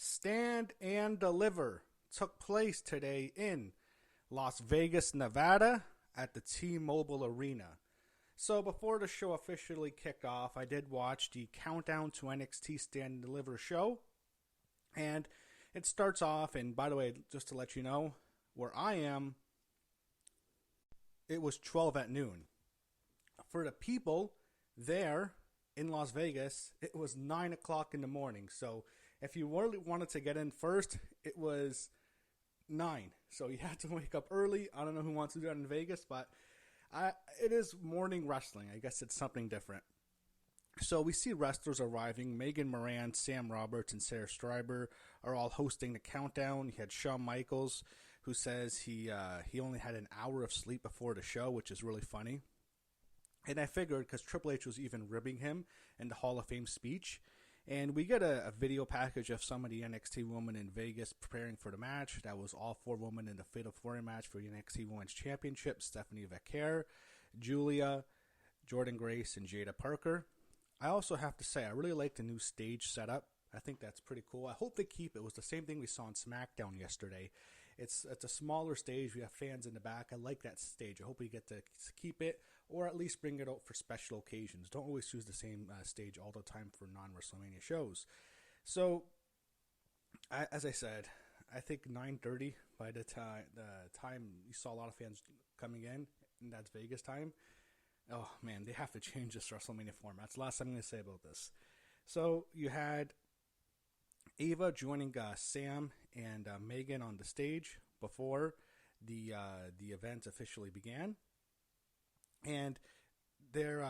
Stand and Deliver took place today in Las Vegas, Nevada at the T-Mobile Arena. So before the show officially kicked off, I did watch the Countdown to NXT Stand and Deliver show. And it starts off, and by the way, just to let you know, where I am, it was 12 at noon. For the people there in Las Vegas, it was 9 o'clock in the morning. So if you really wanted to get in first, it was 9. So you had to wake up early. I don't know who wants to do that in Vegas, but it is morning wrestling. I guess it's something different. So we see wrestlers arriving. Megan Moran, Sam Roberts, and Sarah Stryber are all hosting the countdown. You had Shawn Michaels, who says he only had an hour of sleep before the show, which is really funny. And I figured, because Triple H was even ribbing him in the Hall of Fame speech, and we get a video package of some of the NXT women in Vegas preparing for the match. That was all 4 women in the Fatal 4-Way match for the NXT Women's Championship: Stephanie Vaquer, Julia, Jordan Grace, and Jada Parker. I also have to say, I really like the new stage setup. I think that's pretty cool. I hope they keep it. It was the same thing we saw on SmackDown yesterday. It's a smaller stage. We have fans in the back. I like that stage. I hope we get to keep it, or at least bring it out for special occasions. Don't always use the same stage all the time for non-WrestleMania shows. So, as I said, I think 9:30 by the time you saw a lot of fans coming in, and that's Vegas time. Oh man, they have to change this WrestleMania format. That's the last thing I'm going to say about this. So you had Ava joining Sam and Megan on the stage before the event officially began, and they're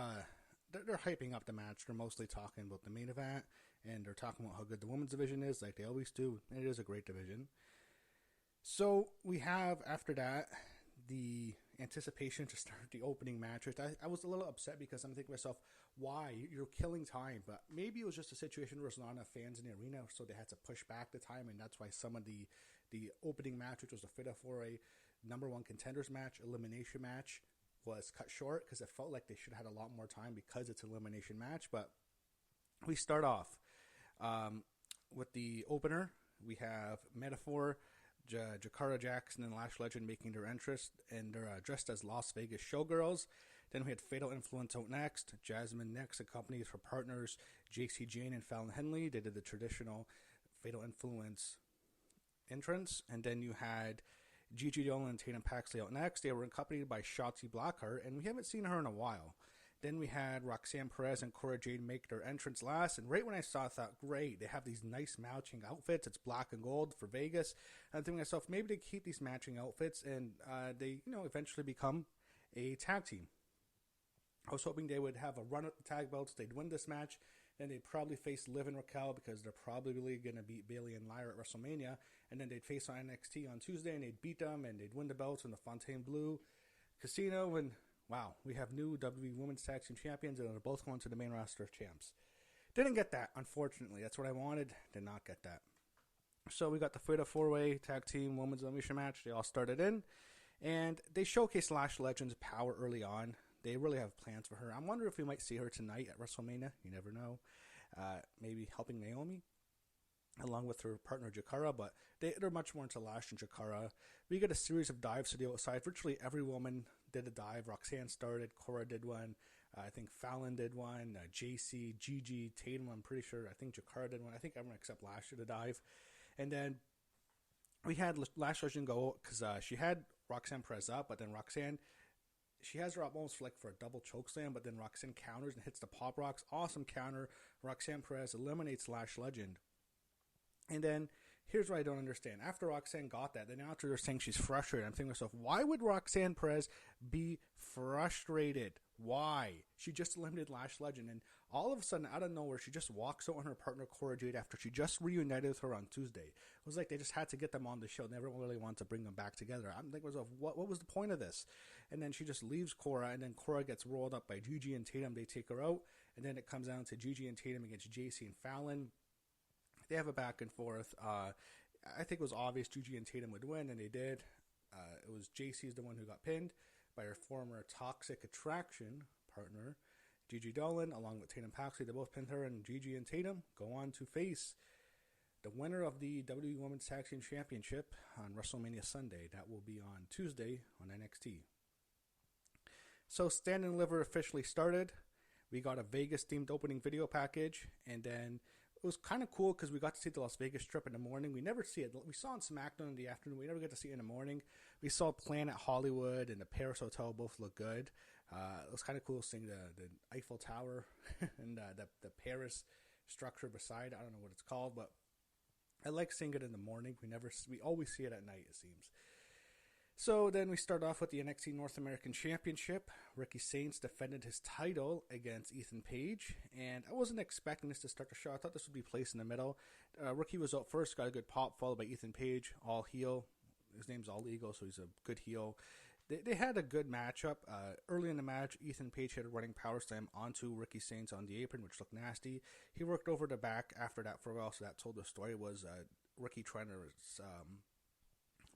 hyping up the match. They're mostly talking about the main event, and they're talking about how good the women's division is, like they always do. And it is a great division. So we have, after that, the anticipation to start the opening match. I was a little upset because I'm thinking to myself, why? You're killing time. But maybe it was just a situation where there's not enough fans in the arena, so they had to push back the time, and that's why some of the opening match, which was the Fatal 4-Way number 1 contenders match, elimination match, was cut short because it felt like they should have had a lot more time because it's an elimination match. But we start off with the opener. We have Metaphor, Jakara, Jackson, and Lash Legend making their entrance, and they're dressed as Las Vegas showgirls. Then we had Fatal Influence out next. Jazmyn next, accompanied her partners Jacy, Jayne, and Fallon Henley. They did the traditional Fatal Influence entrance. And then you had Gigi, Dolin, and Tatum, Paxley out next. They were accompanied by Shotzi Blackheart, and we haven't seen her in a while. Then we had Roxanne, Perez, and Cora, Jade make their entrance last. And right when I saw it, I thought, great, they have these nice matching outfits. It's black and gold for Vegas. And I'm thinking to myself, maybe they keep these matching outfits and they, eventually become a tag team. I was hoping they would have a run at the tag belts. They'd win this match. Then they'd probably face Liv and Raquel because they're probably really going to beat Bayley and Lyra at WrestleMania. And then they'd face on NXT on Tuesday and they'd beat them and they'd win the belts in the Fontainebleau Casino. And wow, we have new WWE Women's Tag Team Champions, and they're both going to the main roster of champs. Didn't get that, unfortunately. That's what I wanted. Did not get that. So we got the Fatal 4-Way Tag Team Women's Elimination match. They all started in, and they showcased Lash Legend's power early on. They really have plans for her. I'm wondering if we might see her tonight at WrestleMania. You never know. Maybe helping Naomi, along with her partner Jakara, but they're much more into Lash and Jakara. We get a series of dives to the outside. Virtually every woman did a dive. Roxanne started, Cora did one, I think Fallon did one, Jacy, Gigi, Tatum, I'm pretty sure, I think Jakara did one, I think everyone except Lash did a dive. And then we had Lash Legend go, because she had Roxanne Perez up, but then Roxanne, she has her up almost like for a double chokeslam, but then Roxanne counters and hits the Pop Rocks. Awesome counter. Roxanne Perez eliminates Lash Legend. And then, here's what I don't understand. After Roxanne got that, then after they're saying she's frustrated, I'm thinking to myself, why would Roxanne Perez be frustrated? Why? She just eliminated Lash Legend, and all of a sudden, out of nowhere, she just walks out on her partner Cora Jade after she just reunited with her on Tuesday. It was like they just had to get them on the show. They never really wanted to bring them back together. I'm thinking to myself, what was the point of this? And then she just leaves Cora, and then Cora gets rolled up by Gigi and Tatum. They take her out, and then it comes down to Gigi and Tatum against Jacy and Fallon. They have a back and forth. I think it was obvious Gigi and Tatum would win, and they did. It was Jacy's the one who got pinned by her former Toxic Attraction partner, Gigi Dolin, along with Tatum Paxley. They both pinned her, and Gigi and Tatum go on to face the winner of the WWE Women's Tag Team Championship on WrestleMania Sunday. That will be on Tuesday on NXT. So Stand and Deliver officially started. We got a Vegas-themed opening video package, and then it was kind of cool because we got to see the Las Vegas Strip in the morning. We never see it. We saw it on SmackDown in the afternoon. We never get to see it in the morning. We saw Planet Hollywood and the Paris Hotel both look good. It was kind of cool seeing the Eiffel Tower and the Paris structure beside. I don't know what it's called, but I like seeing it in the morning. We always see it at night, it seems. So then we start off with the NXT North American Championship. Ricky Saints defended his title against Ethan Page, and I wasn't expecting this to start the show. I thought this would be placed in the middle. Ricky was out first, got a good pop, followed by Ethan Page, all heel. His name's All Eagle, so he's a good heel. They had a good matchup. Early in the match, Ethan Page hit a running power slam onto Ricky Saints on the apron, which looked nasty. He worked over the back after that for a while, so that told the story. It was Ricky trying to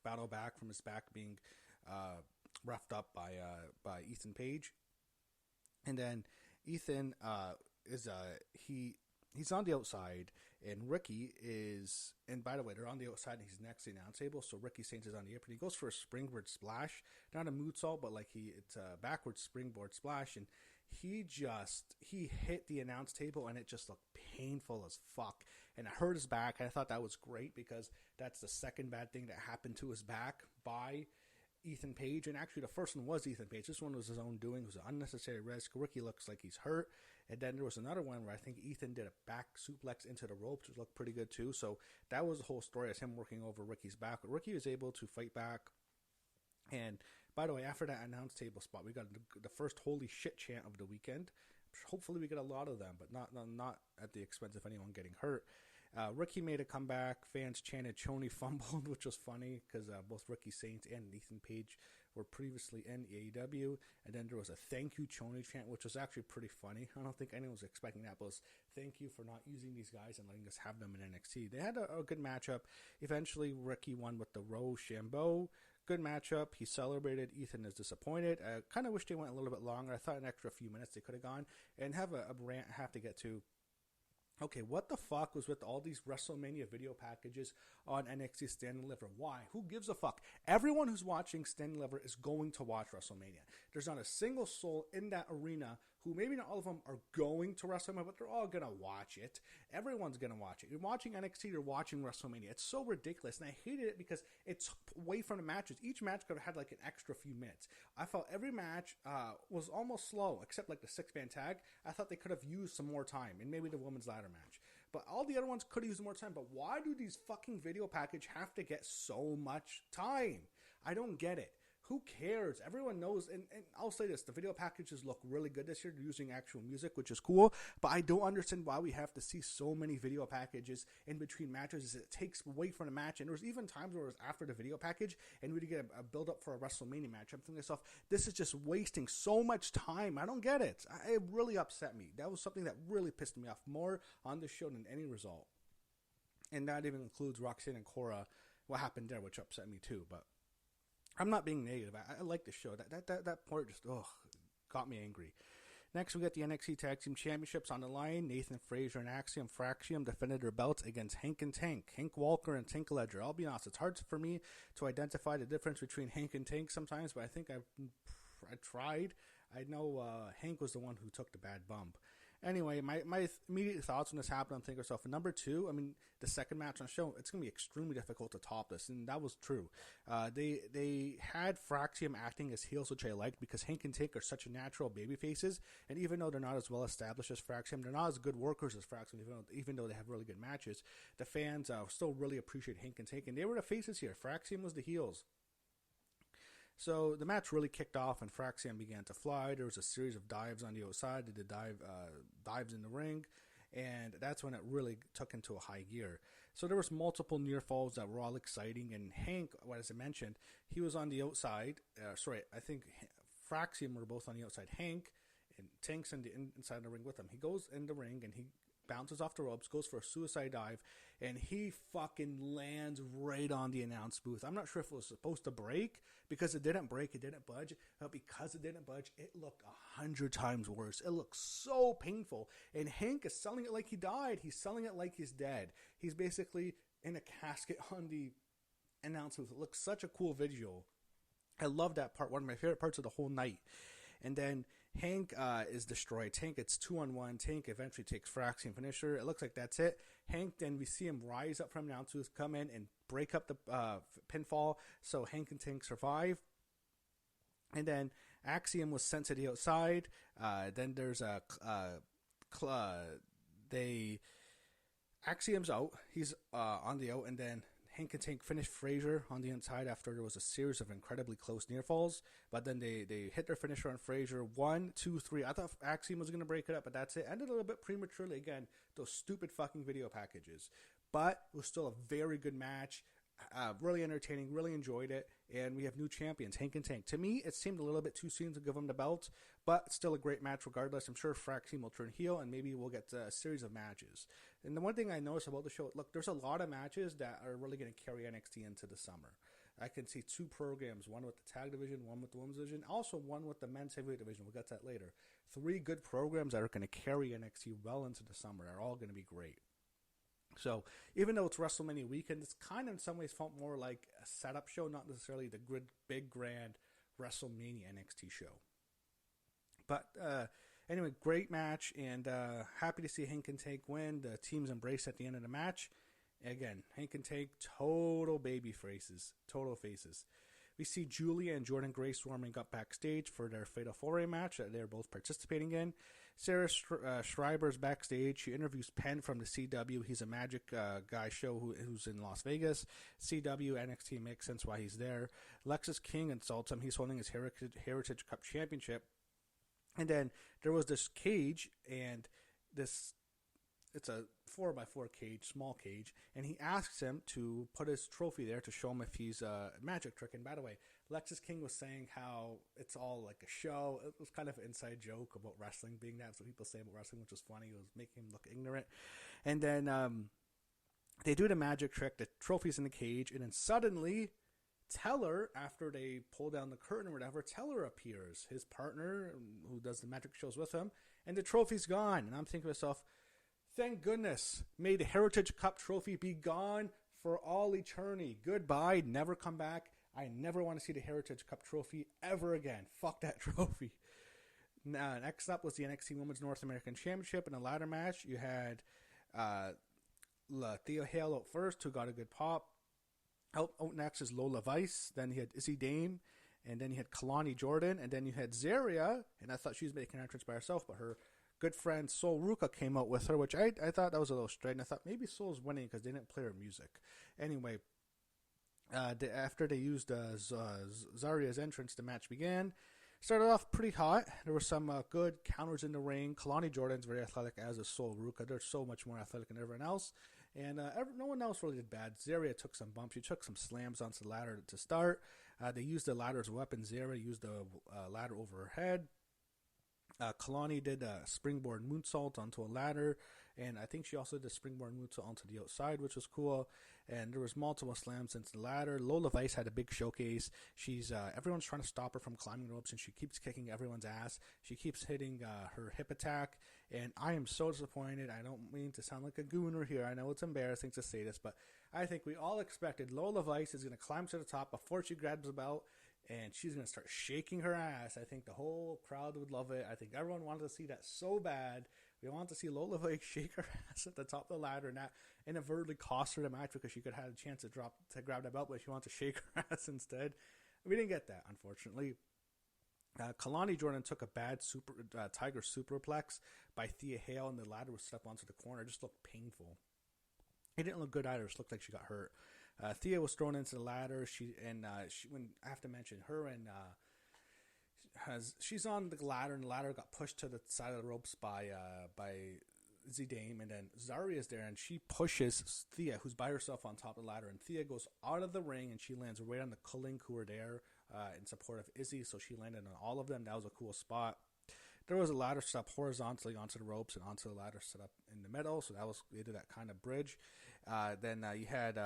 battle back from his back being roughed up by Ethan Page. And then Ethan he's on the outside, and Ricky is, and by the way, they're on the outside, and he's next to the announce table, so Ricky Saints is on the apron. He goes for a springboard splash, not a moonsault, but it's a backwards springboard splash, and he hit the announce table, and it just looked painful as fuck, and it hurt his back. And I thought that was great because that's the second bad thing that happened to his back by Ethan Page, and actually the first one was Ethan Page. This one was his own doing. It was an unnecessary risk. Ricky looks like he's hurt, and then there was another one where I think Ethan did a back suplex into the ropes, which looked pretty good too. So that was the whole story, as him working over Ricky's back. But Ricky was able to fight back, and by the way, after that announce table spot, we got the first holy shit chant of the weekend. Hopefully we get a lot of them, but not at the expense of anyone getting hurt. Ricky made a comeback. Fans chanted Choney fumbled, which was funny because both Ricky Saints and Ethan Page were previously in AEW. And then there was a thank you Choney chant, which was actually pretty funny. I don't think anyone was expecting that, but it was thank you for not using these guys and letting us have them in NXT. They had a good matchup. Eventually, Ricky won with the Rochambeau. Good matchup. He celebrated. Ethan is disappointed. I kind of wish they went a little bit longer. I thought an extra few minutes they could have gone. And have a rant I have to get to. Okay, what the fuck was with all these WrestleMania video packages on NXT Stand Deliver? Why? Who gives a fuck? Everyone who's watching Stand Deliver is going to watch WrestleMania. There's not a single soul in that arena who, maybe not all of them are going to WrestleMania, but they're all going to watch it. Everyone's going to watch it. You're watching NXT, you're watching WrestleMania. It's so ridiculous, and I hated it because it took away from the matches. Each match could have had like an extra few minutes. I felt every match was almost slow, except like the six-man tag. I thought they could have used some more time, and maybe the women's ladder match. But all the other ones could have used more time. But why do these fucking video packages have to get so much time? I don't get it. Who cares? Everyone knows, and I'll say this, the video packages look really good this year. They're using actual music, which is cool, but I don't understand why we have to see so many video packages in between matches. It takes away from the match, and there was even times where it was after the video package, and we'd get a build-up for a WrestleMania match. I'm thinking to myself, this is just wasting so much time. I don't get it. It really upset me. That was something that really pissed me off more on the show than any result. And that even includes Roxanne and Cora, what happened there, which upset me too, but I'm not being negative. I like the show. That part just got me angry. Next, we got the NXT Tag Team Championships on the line. Nathan Frazer and Axiom Fraxium defended their belts against Hank and Tank. Hank Walker and Tank Ledger. I'll be honest, it's hard for me to identify the difference between Hank and Tank sometimes, but I think I tried. I know Hank was the one who took the bad bump. Anyway, my immediate thoughts when this happened, I'm thinking to myself, for number two, I mean, the second match on the show, it's going to be extremely difficult to top this, and that was true. They had Fraxium acting as heels, which I liked, because Hank and Tank are such natural baby faces, and even though they're not as well established as Fraxium, they're not as good workers as Fraxium, even though they have really good matches. The fans still really appreciate Hank and Tank, and they were the faces here. Fraxium was the heels. So the match really kicked off, and Fraxium began to fly. There was a series of dives on the outside. They did dives in the ring, and that's when it really took into a high gear. So there was multiple near falls that were all exciting, and Hank, as I mentioned, he was on the outside. I think Fraxium were both on the outside. Hank and Tank's inside the ring with him. He goes in the ring, and he bounces off the ropes, goes for a suicide dive, and he fucking lands right on the announce booth. I'm not sure if it was supposed to break, because it didn't break, it didn't budge, but because it didn't budge, it looked 100 times worse. It looked so painful, and Hank is selling it like he died. He's selling it like he's dead. He's basically in a casket on the announce booth. It looks such a cool visual. I love that part. One of my favorite parts of the whole night. And then Hank is destroyed. Tank gets 2-on-1. Tank eventually takes Axiom finisher. It looks like that's it. Hank, then we see him rise up from announce booth, come in and break up the pinfall, so Hank and Tank survive. And then Axiom was sent to the outside. Then there's Axiom's out. He's on the out, and then Hank and Tank finished Frazer on the inside after there was a series of incredibly close near falls. But then they hit their finisher on Frazer. 1, 2, 3. I thought Axiom was going to break it up, but that's it. Ended a little bit prematurely. Again, those stupid fucking video packages. But it was still a very good match. Really entertaining. Really enjoyed it. And we have new champions, Hank and Tank. To me, it seemed a little bit too soon to give them the belt, but still a great match regardless. I'm sure Axiom will turn heel, and maybe we'll get a series of matches. And the one thing I noticed about the show, look, there's a lot of matches that are really going to carry NXT into the summer. I can see 2 programs, one with the tag division, one with the women's division, also one with the men's heavyweight division. We'll get to that later. 3 good programs that are going to carry NXT well into the summer are all going to be great. So even though it's WrestleMania weekend, it's kind of in some ways felt more like a setup show, not necessarily the big grand WrestleMania NXT show. But anyway, great match, and happy to see Hank and Tank win. The teams embrace at the end of the match. Again, Hank and Tank, total baby faces. We see Julia and Jordan Grace warming up backstage for their Fatal 4-Way match that they're both participating in. Sarah Schreiber's backstage. She interviews Penn from the CW. He's a Magic guy show who's in Las Vegas. CW, NXT makes sense why he's there. Lexus King insults him. He's holding his Heritage Cup Championship. And then there was this cage, and it's a 4x4 cage, small cage, and he asks him to put his trophy there to show him if he's a magic trick. And by the way, Lexus King was saying how it's all like a show. It was kind of an inside joke about wrestling being that. So people say about wrestling, which was funny. It was making him look ignorant. And then they do the magic trick. The trophy's in the cage, and then suddenly Teller, after they pull down the curtain or whatever, Teller appears, his partner who does the magic shows with him, and the trophy's gone. And I'm thinking to myself, thank goodness, may the Heritage Cup trophy be gone for all eternity. Goodbye, never come back. I never want to see the Heritage Cup trophy ever again. Fuck that trophy. Now, next up was the NXT Women's North American Championship. In a ladder match, you had Thea Hale out first, who got a good pop. Out next is Lola Vice. Then you had Izzi Dame. And then you had Kelani Jordan. And then you had Zaria. And I thought she was making an entrance by herself, but her good friend Soul Ruca came out with her, which I thought that was a little strange. And I thought maybe Soul's winning because they didn't play her music. Anyway, after they used Zaria's entrance, the match began. Started off pretty hot. There were some good counters in the ring. Kelani Jordan's very athletic, as is Soul Ruca. They're so much more athletic than everyone else. And no one else really did bad. Zaria took some bumps. She took some slams onto the ladder to start. They used the ladder as a weapon. Zaria used the ladder over her head. Kelani did a springboard moonsault onto a ladder, and I think she also did a springboard moonsault onto the outside, which was cool. And there was multiple slams into the ladder. Lola Vice had a big showcase. She's everyone's trying to stop her from climbing ropes, and she keeps kicking everyone's ass. She keeps hitting her hip attack, and I am so disappointed. I don't mean to sound like a gooner here. I know it's embarrassing to say this, but I think we all expected Lola Vice is going to climb to the top before she grabs the belt, and she's going to start shaking her ass. I think the whole crowd would love it. I think everyone wanted to see that so bad. We wanted to see Lola Vice shake her ass at the top of the ladder, and that inadvertently cost her the match because she could have had a chance to grab the belt, but she wanted to shake her ass instead. We didn't get that, unfortunately. Kelani Jordan took a bad Tiger superplex by Thea Hale, and the ladder was stepped onto the corner. It just looked painful. It didn't look good either. It just looked like she got hurt. Thea was thrown into the ladder. I have to mention her, and she's on the ladder, and the ladder got pushed to the side of the ropes by Izzi Dame, and then Zaria's there, and she pushes Thea, who's by herself on top of the ladder, and Thea goes out of the ring, and she lands right on the Kulink, who are there in support of Izzi, so she landed on all of them. That was a cool spot. There was a ladder set up horizontally onto the ropes and onto the ladder set up in the middle, so they did that kind of bridge. Then you had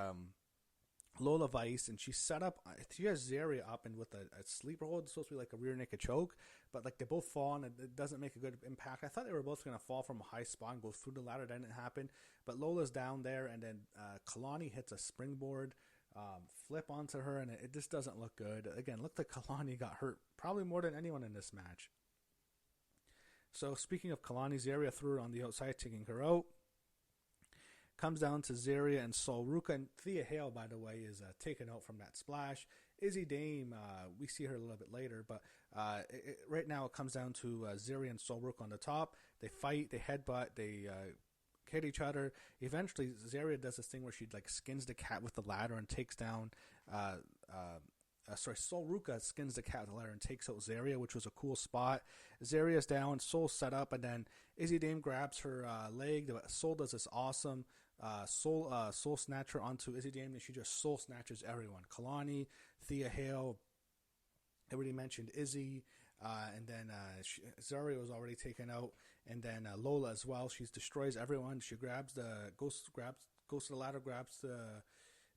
Lola Vice, and she set up. She has Zaria up and with a sleeper hold. It's supposed to be like a rear naked choke, but like they both fall and it doesn't make a good impact. I thought they were both going to fall from a high spot and go through the ladder. That didn't happen, but Lola's down there, and then Kelani hits a springboard flip onto her, and it just doesn't look good. Again, looked like Kelani got hurt probably more than anyone in this match. So speaking of Kelani, Zaria threw her on the outside, taking her out. Comes down to Zaria and Ruca, and Thea Hale, by the way, is taken out from that splash. Izzi Dame, we see her a little bit later, but right now it comes down to Zaria and Ruca on the top. They fight, they headbutt, they hit each other. Eventually, Zaria does this thing where she like skins the cat with the ladder and takes down. Ruca skins the cat with the ladder and takes out Zaria, which was a cool spot. Zaria's down, Soul set up, and then Izzi Dame grabs her leg. Soul does this awesome soul snatcher onto Izzi Dame, and she just soul snatches everyone. Kelani, Thea Hale, I already mentioned Izzi, and then Zaria was already taken out, and then Lola as well. She destroys everyone. She goes to the ladder, grabs the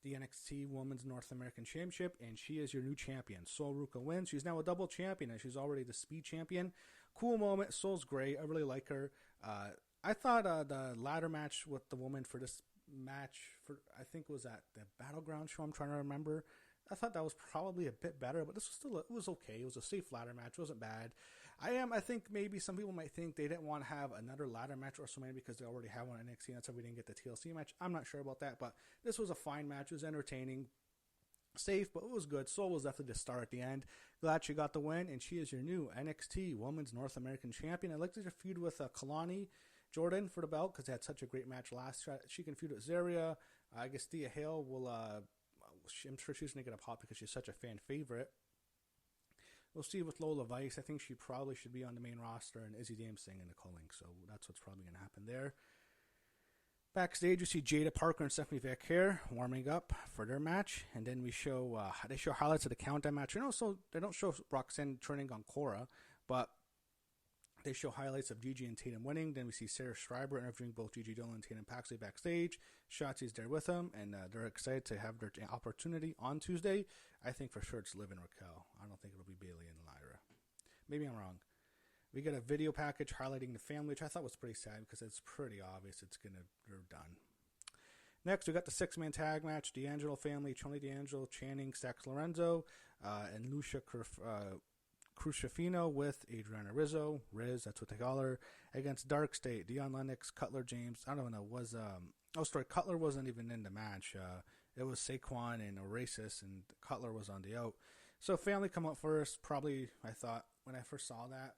NXT Women's North American Championship, and she is your new champion. Ruca wins. She's now a double champion, and she's already the speed champion. Cool moment. Soul's great. I really like her. I thought the ladder match with the woman for this match, I think was at the Battleground show, I'm trying to remember. I thought that was probably a bit better, but this was still, it was okay. It was a safe ladder match. It wasn't bad. I think maybe some people might think they didn't want to have another ladder match or something because they already have one on NXT. That's why we didn't get the TLC match. I'm not sure about that, but this was a fine match. It was entertaining, safe, but it was good. Soul was definitely the star at the end. Glad she got the win, and she is your new NXT Women's North American Champion. I'd like to feud with Kelani Jordan for the belt because they had such a great match last. She can feud with Zaria. I guess Thea Hale will. I'm sure she's going to get a pop because she's such a fan favorite. We'll see with Lola Vice. I think she probably should be on the main roster, and Izzi Dame singing the calling, so that's what's probably going to happen there. Backstage, you see Jade Parker and Stephanie Vacquer warming up for their match, and then they show highlights of the countdown match. They don't show Roxanne turning on Cora, but they show highlights of Gigi and Tatum winning. Then we see Sarah Schreiber interviewing both Gigi, Dolin, and Tatum Paxley backstage. Shotzi's there with them, and they're excited to have their opportunity on Tuesday. I think for sure it's Liv and Raquel. I don't think it'll be Bayley and Lyra. Maybe I'm wrong. We get a video package highlighting the family, which I thought was pretty sad because it's pretty obvious they're done. Next, we got the six-man tag match. D'Angelo family, Tony D'Angelo, Channing, Stax Lorenzo, and Lucia Crusifino with Adrianna Rizzo, Riz, that's what they call her, against Darkstate, Dion Lennox, Cutler James. I don't know, Cutler wasn't even in the match. It was Saquon and Oasis, and Cutler was on the out. So family come up first. Probably, I thought, when I first saw that,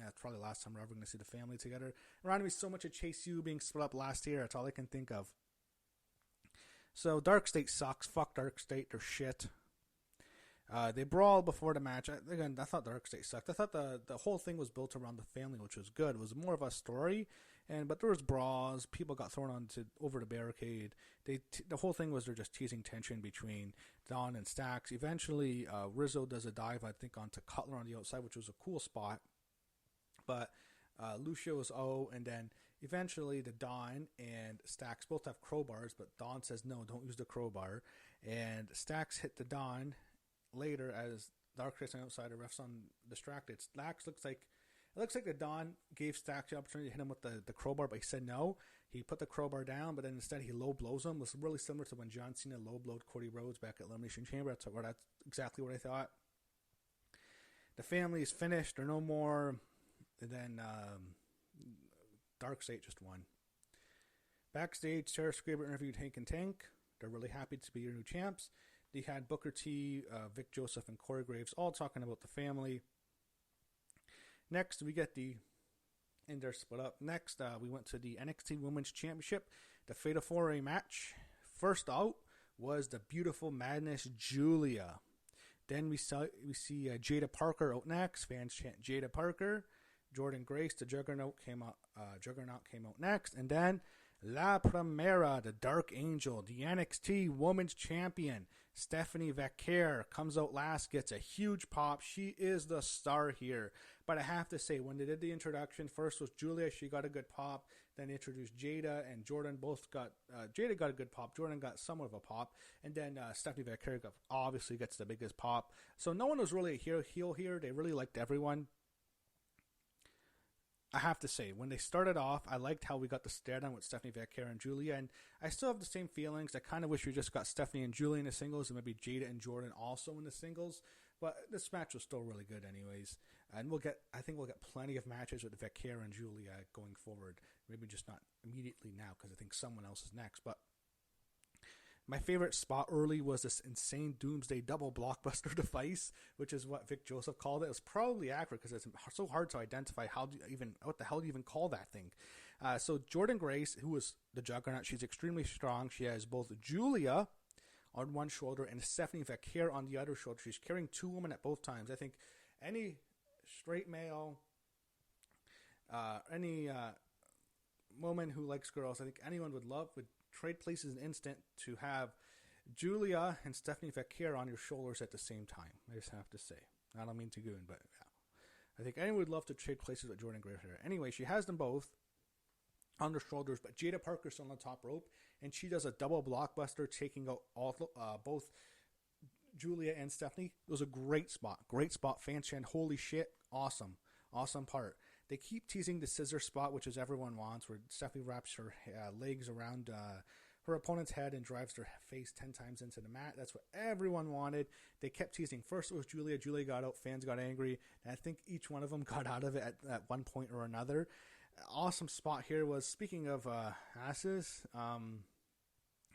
it's probably the last time we're ever going to see the family together. It reminded me so much of Chase U being split up last year. That's all I can think of. So Darkstate sucks. Fuck Darkstate. They're shit. They brawled before the match. I thought Darkstate sucked. I thought the whole thing was built around the family, which was good. It was more of a story, but there was brawls. People got thrown over the barricade. The whole thing was they're just teasing tension between Don and Stax. Eventually, Rizzo does a dive, I think, onto Cutler on the outside, which was a cool spot. But Lucia was and then eventually the Don and Stax both have crowbars, but Don says, no, don't use the crowbar. And Stax hit the Don later as Darkseid's on the outside, the ref's on distracted. Stax looks like the Don gave Stax the opportunity to hit him with the crowbar, but he said no. He put the crowbar down, but then instead he low blows him. It was really similar to when John Cena low blowed Cody Rhodes back at Elimination Chamber. That's exactly what I thought. The family is finished. They're no more. And then Darkstate just won. Backstage, Sarah Schreiber interviewed Hank and Tank. They're really happy to be your new champs. They had Booker T, Vic Joseph, and Corey Graves all talking about the family. Next, we get and they're split up. Next, we went to the NXT Women's Championship, the Fatal 4-Way match. First out was the beautiful Madness Julia. Then we see Jada Parker out next. Fans chant Jada Parker. Jordan Grace, the Juggernaut came out next, and then La Primera, the Dark Angel, the NXT Women's Champion, Stephanie Vacquer comes out last, gets a huge pop. She is the star here. But I have to say, when they did the introduction, first was Julia. She got a good pop. Then they introduced Jada and Jordan. Both got Jada got a good pop. Jordan got somewhat of a pop. And then Stephanie Vaquero obviously gets the biggest pop. So no one was really a heel here. They really liked everyone. I have to say, when they started off, I liked how we got the stare down with Stephanie Vaquero and Julia, and I still have the same feelings. I kind of wish we just got Stephanie and Julia in the singles, and maybe Jada and Jordan also in the singles. But this match was still really good, anyways. And I think we'll get plenty of matches with Vaquero and Julia going forward. Maybe just not immediately now, because I think someone else is next. But my favorite spot early was this insane Doomsday double blockbuster device, which is what Vic Joseph called it. It was probably accurate because it's so hard to identify what the hell do you even call that thing. So Jordynne Grace, who was the Juggernaut, she's extremely strong. She has both Julia on one shoulder and Stephanie Vaquero on the other shoulder. She's carrying two women at both times. I think any straight male, any woman who likes girls, I think anyone would trade places an instant to have Julia and Stephanie Vaquero on your shoulders at the same time. I just have to say. I don't mean to goon, but yeah. I think anyone would love to trade places with Jordynne Grace here. Anyway, she has them both on their shoulders, but Jada Parker's on the top rope, and she does a double blockbuster, taking out both Julia and Stephanie. It was a great spot. Great spot. Fan chant, holy shit. Awesome. Awesome part. They keep teasing the scissor spot, which is everyone wants, where Stephanie wraps her legs around her opponent's head and drives their face 10 times into the mat. That's what everyone wanted. They kept teasing. First it was Julia. Julia got out. Fans got angry. And I think each one of them got out of it at one point or another. Awesome spot here was, speaking of asses,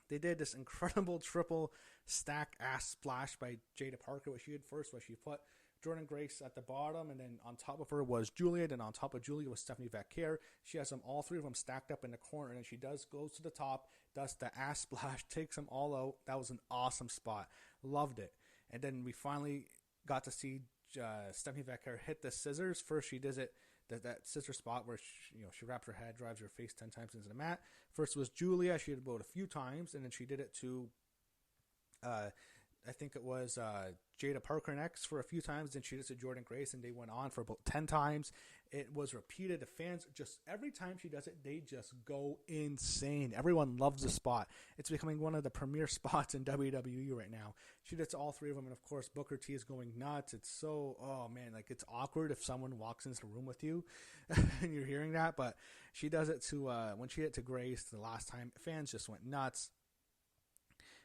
they did this incredible triple stack ass splash by Jada Parker. What she did first was she put Jordynne Grace at the bottom, and then on top of her was Julia, then on top of Julia was Stephanie Vaquero. She has them, all three of them stacked up in the corner, and she goes to the top, does the ass splash, takes them all out. That was an awesome spot. Loved it. And then we finally got to see Stephanie Vaquero hit the scissors. First she does it, that scissor spot where she wraps her head, drives her face 10 times into the mat. First was Julia. She did it about a few times, and then she did it to I think it was Jada Parker next for a few times. Then she did it to Jordynne Grace, and they went on for about 10 times. It was repeated. The fans, just every time she does it, they just go insane. Everyone loves the spot. It's becoming one of the premier spots in WWE right now. She does all three of them, and of course Booker T is going nuts. It's so, oh man, like it's awkward if someone walks into the room with you and you're hearing that. But she does it to when she did it to Grace the last time, fans just went nuts.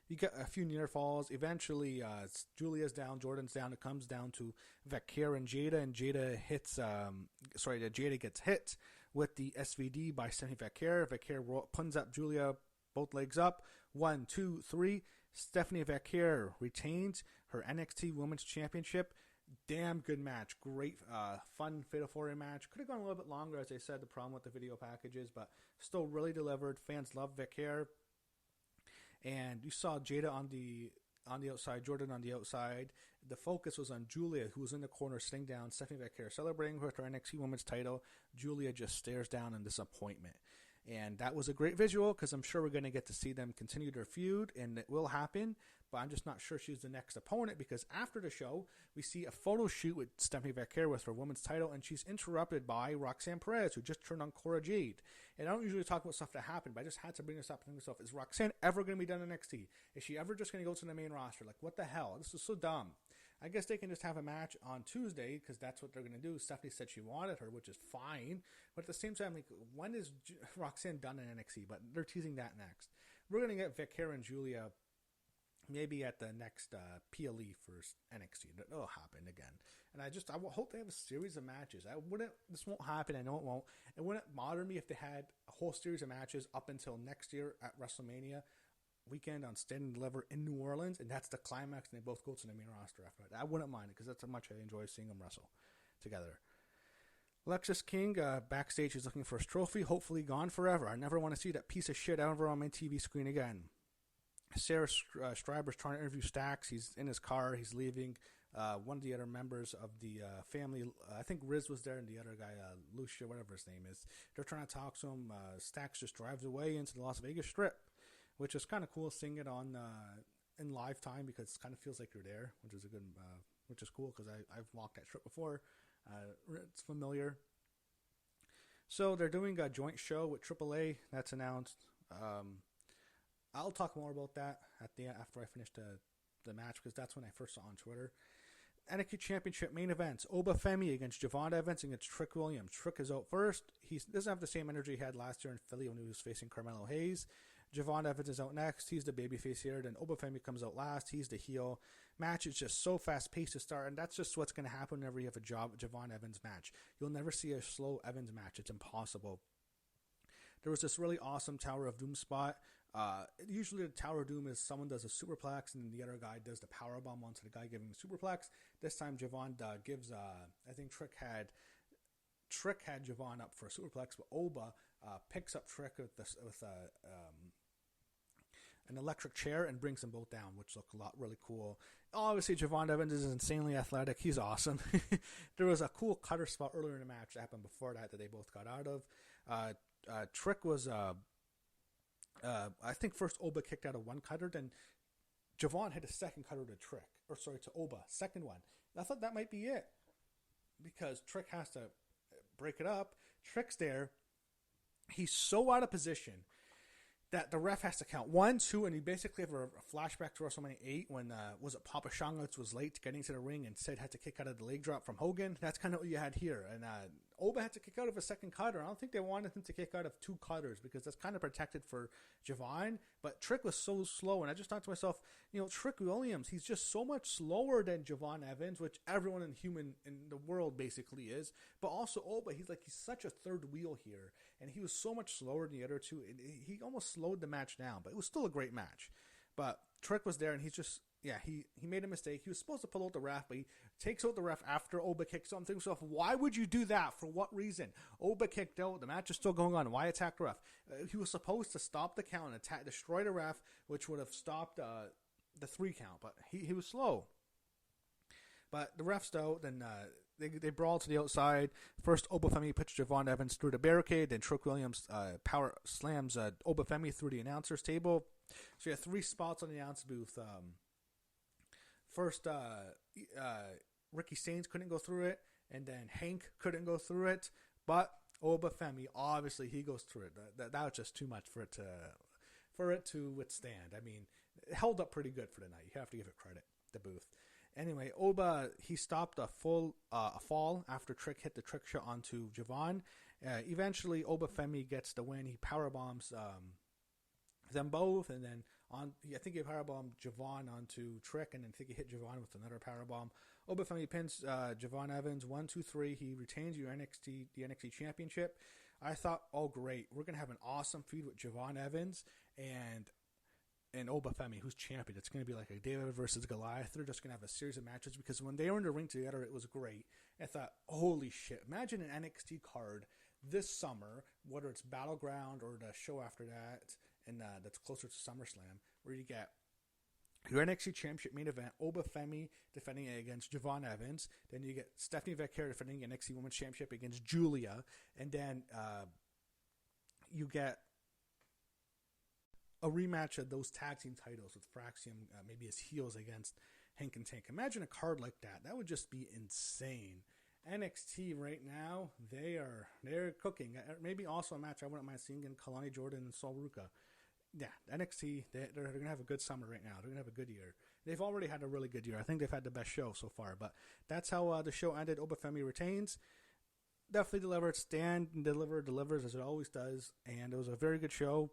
You get a few near falls. Eventually, Julia's down, Jordan's down. It comes down to Vaquero and Jada hits. Jada gets hit with the SVD by Stephanie Vaquero. Vaquero puns up Julia, both legs up. 1, 2, 3. Stephanie Vaquero retains her NXT Women's Championship. Damn good match. Great, fun Fatal 4-way match. Could have gone a little bit longer, as I said, the problem with the video packages, but still really delivered. Fans love Vaquero. And you saw Jada on the outside, Jordan on the outside. The focus was on Julia, who was in the corner sitting down. Stephanie Vaquero celebrating with her NXT Women's title. Julia just stares down in disappointment. And that was a great visual, because I'm sure we're going to get to see them continue their feud, and it will happen. But I'm just not sure she's the next opponent, because after the show, we see a photo shoot with Stephanie Vaquero with her women's title, and she's interrupted by Roxanne Perez, who just turned on Cora Jade. And I don't usually talk about stuff that happened, but I just had to bring this up and think to myself, is Roxanne ever going to be done in NXT? Is she ever just going to go to the main roster? Like, what the hell? This is so dumb. I guess they can just have a match on Tuesday, because that's what they're going to do. Stephanie said she wanted her, which is fine. But at the same time, like, when is Roxanne done in NXT? But they're teasing that next. We're going to get Vaquero and Julia maybe at the next PLE for NXT. That'll happen again. And I hope they have a series of matches. This won't happen. I know it won't. It wouldn't bother me if they had a whole series of matches up until next year at WrestleMania weekend on Stand and Deliver in New Orleans, and that's the climax, and they both go to the main roster after that. I wouldn't mind it, because that's how much I enjoy seeing them wrestle together. Lexus King backstage is looking for his trophy, hopefully gone forever. I never want to see that piece of shit ever on my TV screen again. Sarah Stryber's trying to interview Stax. He's in his car. He's leaving. One of the other members of the family, I think Riz was there, and the other guy, Lucia, whatever his name is. They're trying to talk to him. Stax just drives away into the Las Vegas Strip, which is kind of cool seeing it on in live time, because it kind of feels like you're there, which is which is cool, because I've walked that strip before. It's familiar. So they're doing a joint show with AAA. That's announced. I'll talk more about that after I finish the match, because that's when I first saw on Twitter. NXT Championship main events. Obafemi against Javon Evans against Trick Williams. Trick is out first. He doesn't have the same energy he had last year in Philly when he was facing Carmelo Hayes. Javon Evans is out next. He's the babyface here. Then Obafemi comes out last. He's the heel. Match is just so fast-paced to start, and that's just what's going to happen whenever you have a Javon Evans match. You'll never see a slow Evans match. It's impossible. There was this really awesome Tower of Doom spot. Usually the Tower of Doom is someone does a superplex and then the other guy does the power bomb onto the guy giving the superplex. This time Javon gives, I think Trick had Javon up for a superplex, but Oba picks up Trick with an electric chair and brings them both down, which look really cool. Obviously, Javon Evans is insanely athletic. He's awesome. There was a cool cutter spot earlier in the match that happened before that they both got out of. Trick was... I think first Oba kicked out of one cutter, then Javon hit a second cutter to Oba, second one. I thought that might be it, because Trick has to break it up. Trick's there. He's so out of position that the ref has to count 1, 2, and you basically have a flashback to WrestleMania 8 when was it Papa Shango was late getting to the ring and Sid had to kick out of the leg drop from Hogan. That's kind of what you had here, and Oba had to kick out of a second cutter. I don't think they wanted him to kick out of 2 cutters because that's kind of protected for Javon, but Trick was so slow, and I just thought to myself, Trick Williams, he's just so much slower than Javon Evans, which everyone in the world basically is, but also Oba, he's such a third wheel here, and he was so much slower than the other two, and he almost slowed the match down, but it was still a great match. But Trick was there, and he's just, he made a mistake. He was supposed to pull out the ref, but he takes out the ref after Oba kicks out. I'm thinking to myself, why would you do that? For what reason? Oba kicked out. The match is still going on. Why attack the ref? He was supposed to stop the count and destroy the ref, which would have stopped the 3 count, but he was slow. But the ref's out, then they brawl to the outside. First, Obafemi puts Javon Evans through the barricade, then Trick Williams power slams Obafemi through the announcer's table. So you have 3 spots on the announce booth. First, Ricky Sainz couldn't go through it, and then Hank couldn't go through it, but Obafemi, obviously, he goes through it. That was just too much for it to withstand. I mean, it held up pretty good for the night. You have to give it credit, the booth. Anyway, Oba, he stopped a fall after Trick hit the trick shot onto Javon. Eventually, Obafemi gets the win. He powerbombs them both, and then I think he powerbombed Javon onto Trick, and then I think he hit Javon with another powerbomb. Obafemi pins Javon Evans 1, 2, 3. He retains the NXT Championship. I thought, oh great, we're gonna have an awesome feud with Javon Evans and Obafemi, who's champion. It's going to be like a David versus Goliath. They're just going to have a series of matches, because when they were in the ring together, it was great. I thought, holy shit, imagine an NXT card this summer, whether it's Battleground or the show after that, and that's closer to SummerSlam, where you get your NXT Championship main event, Obafemi defending against Javon Evans. Then you get Stephanie Vecchia defending NXT Women's Championship against Julia. And then you get a rematch of those tag team titles with Axiom, maybe as heels against Hank and Tank. Imagine a card like that. That would just be insane. NXT right now, they're cooking. Maybe also a match I wouldn't mind seeing in Kelani, Jordan, and Ruca. Yeah, NXT, they're going to have a good summer right now. They're going to have a good year. They've already had a really good year. I think they've had the best show so far. But that's how the show ended. Obafemi retains. Definitely delivered. Stand and delivers as it always does. And it was a very good show.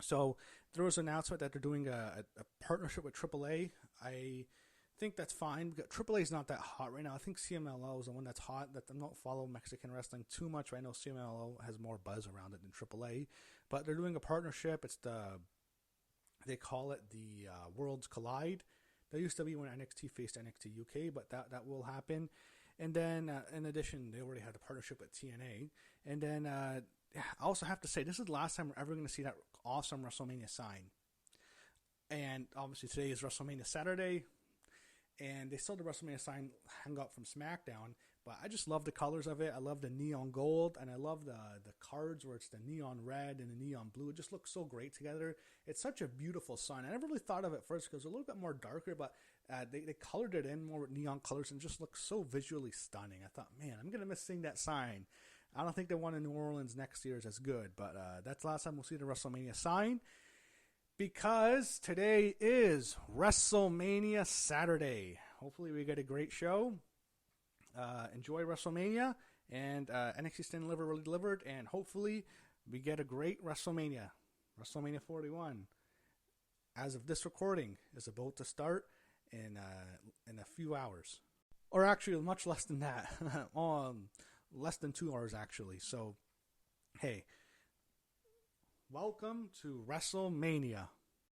So there was an announcement that they're doing a partnership with AAA. I think that's fine. AAA is not that hot right now. I think CMLL is the one that's hot. That I don't follow Mexican wrestling too much, but I know CMLL has more buzz around it than AAA. But they're doing a partnership. They call it the Worlds Collide. That used to be when NXT faced NXT UK, but that will happen. And then in addition, they already had a partnership with TNA. And then I also have to say, this is the last time we're ever going to see that awesome WrestleMania sign. And obviously today is WrestleMania Saturday, and they saw the WrestleMania sign hung up from SmackDown, But I just love the colors of it. I love the neon gold, and I love the cards where it's the neon red and the neon blue. It just looks so great together. It's such a beautiful sign. I never really thought of it first because it was a little bit more darker, but they colored it in more with neon colors and just looks so visually stunning. I thought, man, I'm going to miss seeing that sign. I don't think the one in New Orleans next year is as good, but that's the last time we'll see the WrestleMania sign, because today is WrestleMania Saturday. Hopefully we get a great show. Enjoy WrestleMania, and NXT Stand Deliver really delivered, and hopefully we get a great WrestleMania. WrestleMania 41, as of this recording, is about to start in a few hours, or actually much less than that. Less than 2 hours actually. So, hey, welcome to WrestleMania.